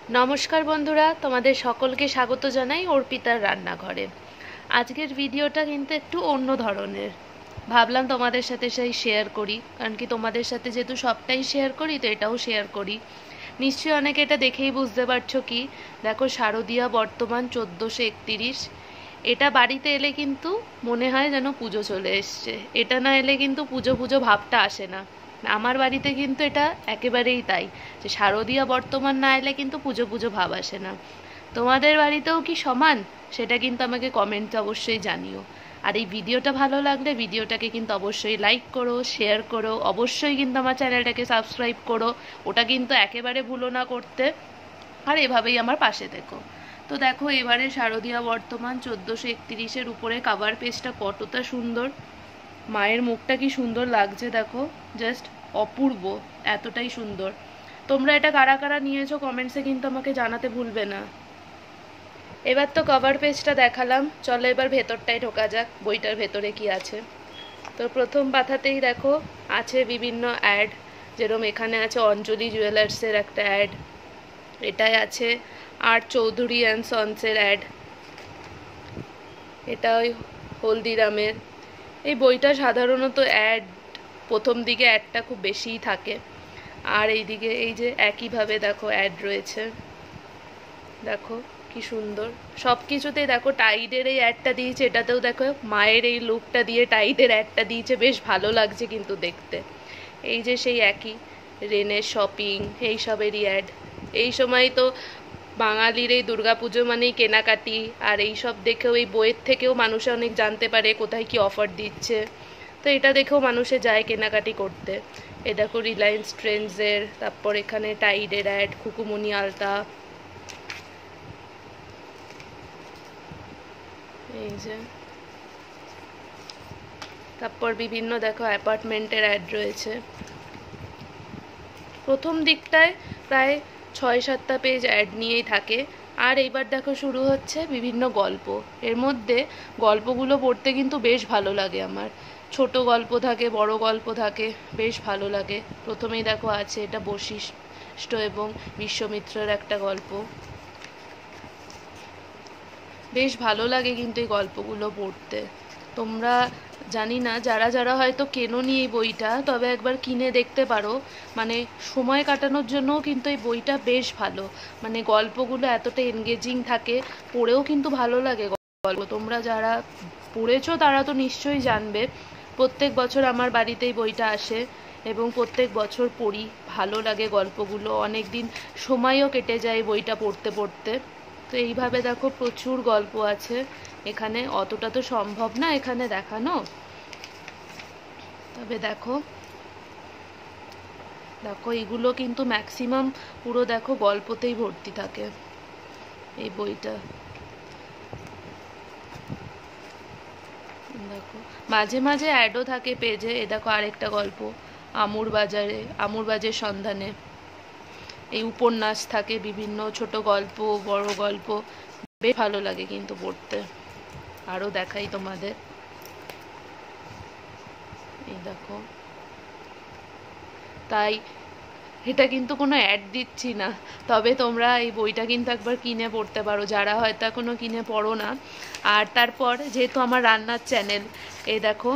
নমস্কার বন্ধুরা, তোমাদের সকলকে স্বাগত জানাই অর্পিতার রান্নাঘরে। আজকের ভিডিওটা কিন্তু একটু অন্য ধরনের। ভাবলাম তোমাদের সাথে সেই শেয়ার করি, কারণ কি তোমাদের সাথে যেহেতু সবটাই শেয়ার করি, তো এটাও শেয়ার করি। নিশ্চয়ই অনেকে এটা দেখেই বুঝতে পারছো কি, দেখো শারদীয়া বর্তমান 1431। এটা বাড়িতে এলে কিন্তু মনে হয় যেন পুজো চলে এসছে। এটা না এলে কিন্তু পুজো পুজো ভাবটা আসে না। আমার বাড়িতে কিন্তু এটা একেবারেই তাই, যে শারদীয়া বর্তমান না এলে কিন্তু পুজো পুজো ভাব আসে না। তোমাদের বাড়িতেও কি সমান? সেটা কিন্তু আমাকে কমেন্টে অবশ্যই জানিও। আর এই ভিডিওটা ভালো লাগলে ভিডিওটাকে কিন্তু অবশ্যই লাইক করো, শেয়ার করো, অবশ্যই কিন্তু আমার চ্যানেলটাকে সাবস্ক্রাইব করো। ওটা কিন্তু একেবারে ভুলো না করতে। আর এভাবেই আমার পাশে থেকো। তো দেখো, এবারে শারদীয়া বর্তমান 1431-এর উপরে কাভার পেজটা কতটা সুন্দর। মায়ের মুখটা কি সুন্দর লাগছে দেখো, জাস্ট অপূর্ব, এতটাই সুন্দর। তোমরা এটা কারা কারা নিয়েছো কমেন্টসে কিন্তু আমাকে জানাতে ভুলবে না। এবার তো কভার পেজটা দেখালাম, চলো এবার ভেতরটাই ঢোকা যাক, বইটার ভেতরে কি আছে। তো প্রথম পাতাতেই দেখো আছে বিভিন্ন অ্যাড, যেরকম এখানে আছে অঞ্জলি জুয়েলার্সের একটা অ্যাড, এটাই আছে আর চৌধুরী অ্যান্ড সন্সের অ্যাড, এটা ওই হলদিরামের। এই বইটা সাধারণত অ্যাড প্রথম দিকে অ্যাডটা খুব বেশিই থাকে। আর এইদিকে এই যে একইভাবে দেখো অ্যাড রয়েছে, দেখো কি সুন্দর। সব কিছুতেই দেখো টাইডের এই অ্যাডটা দিয়েছে, এটাতেও দেখো মায়ের এই লুকটা দিয়ে টাইডের অ্যাডটা দিয়েছে, বেশ ভালো লাগছে কিন্তু দেখতে। এই যে সেই একই রেনের শপিং এইসবেরই অ্যাড। এই সময় তো বাঙালির এই দুর্গাপুজো মানেই কেনাকাটি, আর এই সব দেখেও এই বইয়ের থেকেও মানুষে অনেক জানতে পারে কোথায় কি অফার দিচ্ছে। তো এটা দেখেও মানুষে যায় কেনাকাটি করতে। এ দেখো রিলায়েন্স ট্রেন্ডসের, তারপর এখানে টাইডের অ্যাড, খুকুমনি আলতা, এই যে তারপর বিভিন্ন দেখো অ্যাপার্টমেন্টের অ্যাড রয়েছে। প্রথম দিকটায় প্রায় 6-7টা পেজ অ্যাড নিয়েই থাকে। আর এইবার দেখো শুরু হচ্ছে বিভিন্ন গল্প। এর মধ্যে গল্পগুলো পড়তে কিন্তু বেশ ভালো লাগে আমার। ছোট গল্প থাকে, বড় গল্প থাকে, বেশ ভালো লাগে। প্রথমেই দেখো আছে এটা বশিষ্ঠ এবং বিশ্বমিত্রের একটা গল্প। বেশ ভালো লাগে কিন্তু এই গল্পগুলো পড়তে। তোমরা জানি না যারা যারা হয়তো কেনোনি এই বইটা, তবে একবার কিনে দেখতে পারো। মানে সময় কাটানোর জন্যও কিন্তু এই বইটা বেশ ভালো। মানে গল্পগুলো এতটা এনগেজিং থাকে, পড়েও কিন্তু ভালো লাগে গল্প। তোমরা যারা পড়েছো তারা তো নিশ্চয়ই জানবে। প্রত্যেক বছর আমার বাড়িতে এই বইটা আসে এবং প্রত্যেক বছর পড়ি, ভালো লাগে গল্পগুলো। অনেক দিন সময়ও কেটে যায় বইটা পড়তে পড়তে। তো এইভাবে দেখো প্রচুর গল্প আছে এখানে, অতটা তো সম্ভব না এখানে দেখানো, তবে দেখো দেখো এগুলো কিন্তু ম্যাক্সিমাম পুরো দেখো গল্পতেই ভর্তি থাকে এই বইটা। দেখো মাঝে মাঝে অ্যাডও থাকে পেজে। এ দেখো আরেকটা গল্প, আমুর বাজারের সন্ধানে। এই উপন্যাস থাকে বিভিন্ন, ছোট গল্প, বড় গল্প, বেশ ভালো লাগে কিন্তু পড়তে। আরও দেখাই তোমাদের, এই দেখো। তাই এটা কিন্তু কোনো অ্যাড দিচ্ছি না, তবে তোমরা এই বইটা কিন্তু একবার কিনে পড়তে পারো যারা হয়তো এখনো কিনে পড়ো না। আর তারপর যেহেতু আমার রান্নার চ্যানেল, এই দেখো,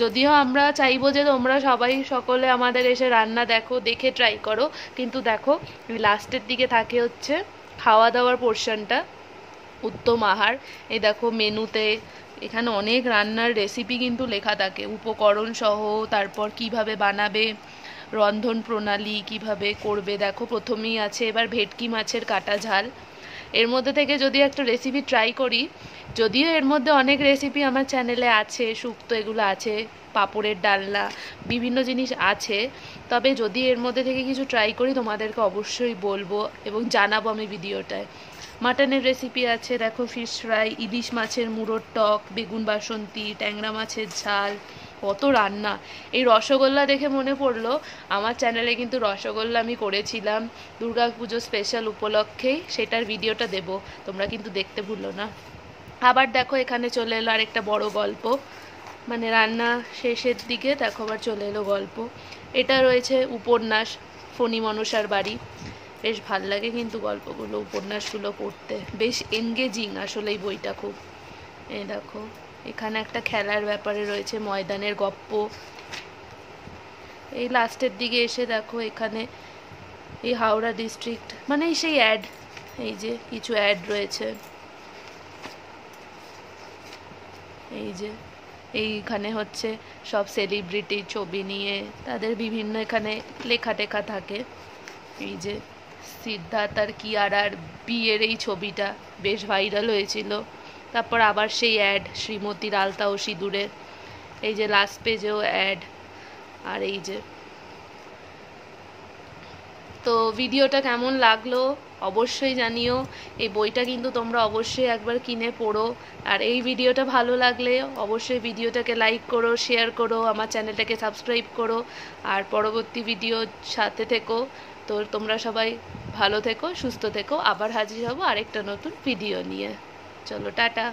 যদিও আমরা চাইবো যে তোমরা সবাই সকলে আমাদের এসে রান্না দেখো, দেখে ট্রাই করো, কিন্তু দেখো লাস্টের দিকে থাকে হচ্ছে খাওয়া দাওয়ার পোর্শনটা, উত্তম আহার। এই দেখো মেনুতে এখানে অনেক রান্নার রেসিপি কিন্তু লেখা থাকে, উপকরণ সহ, তারপর কিভাবে বানাবে, রন্ধন প্রণালী কিভাবে করবে। দেখো প্রথমেই আছে এবার ভেটকি মাছের কাটা ঝাল। এর মধ্যে থেকে যদি একটা রেসিপি ট্রাই করি, যদিও এর মধ্যে অনেক রেসিপি আমার চ্যানেলে আছে, শুক্তো এগুলো আছে, পাঁপড়ের ডালনা, বিভিন্ন জিনিস আছে, তবে যদি এর মধ্যে থেকে কিছু ট্রাই করি তোমাদেরকে অবশ্যই বলবো এবং জানাবো আমি ভিডিওটায়। মাটনের রেসিপি আছে, দেখো ফিশ ফ্রাই, ইলিশ মাছের মুড়োর টক, বেগুন বাসন্তী, ট্যাংরা মাছের ঝাল, কত রান্না। এই রসগোল্লা দেখে মনে পড়লো, আমার চ্যানেলে কিন্তু রসগোল্লা আমি করেছিলাম দুর্গাপুজো স্পেশাল উপলক্ষেই, সেটার ভিডিওটা দেব, তোমরা কিন্তু দেখতে ভুলো না। আবার দেখো এখানে চলে এলো আরেকটা বড় গল্প, মানে রান্না শেষের দিকে দেখো আবার চলে এলো গল্প। এটা রয়েছে উপন্যাস ফণী মনসার বাড়ি। বেশ ভাল লাগে কিন্তু গল্পগুলো, উপন্যাসগুলো পড়তে বেশ এনগেজিং আসলে এই বইটা খুব। এই দেখো এখানে একটা খেলার ব্যাপারে রয়েছে, ময়দানের গপ্প। এই লাস্টের দিকে এসে দেখো এখানে এই হাওড়া ডিস্ট্রিক্ট মানে সেই অ্যাড, এই যে কিছু অ্যাড রয়েছে, এই যে এইখানে হচ্ছে সব সেলিব্রিটির ছবি নিয়ে তাদের বিভিন্ন এখানে লেখা টেখা থাকে। এই যে সিদ্ধার্থ আর কিয়ারার বিয়ের এই ছবিটা বেশ ভাইরাল হয়েছিল। তারপর আবার সেই অ্যাড শ্রীমতীর আলতা ও সিঁদুরের, এই যে লাস্ট পেজেও অ্যাড। আর এই যে, তো ভিডিওটা কেমন লাগলো অবশ্যই জানিও। এই বইটা কিন্তু তোমরা অবশ্যই একবার কিনে পড়ো। আর এই ভিডিওটা ভালো লাগলে অবশ্যই ভিডিওটাকে লাইক করো, শেয়ার করো, আমার চ্যানেলটাকে সাবস্ক্রাইব করো। আর পরবর্তী ভিডিওর সাথে থেকো। তো তোমরা সবাই ভালো থেকো, সুস্থ থেকো। আবার হাজির হব আরেকটা নতুন ভিডিও নিয়ে। চলো টাটা।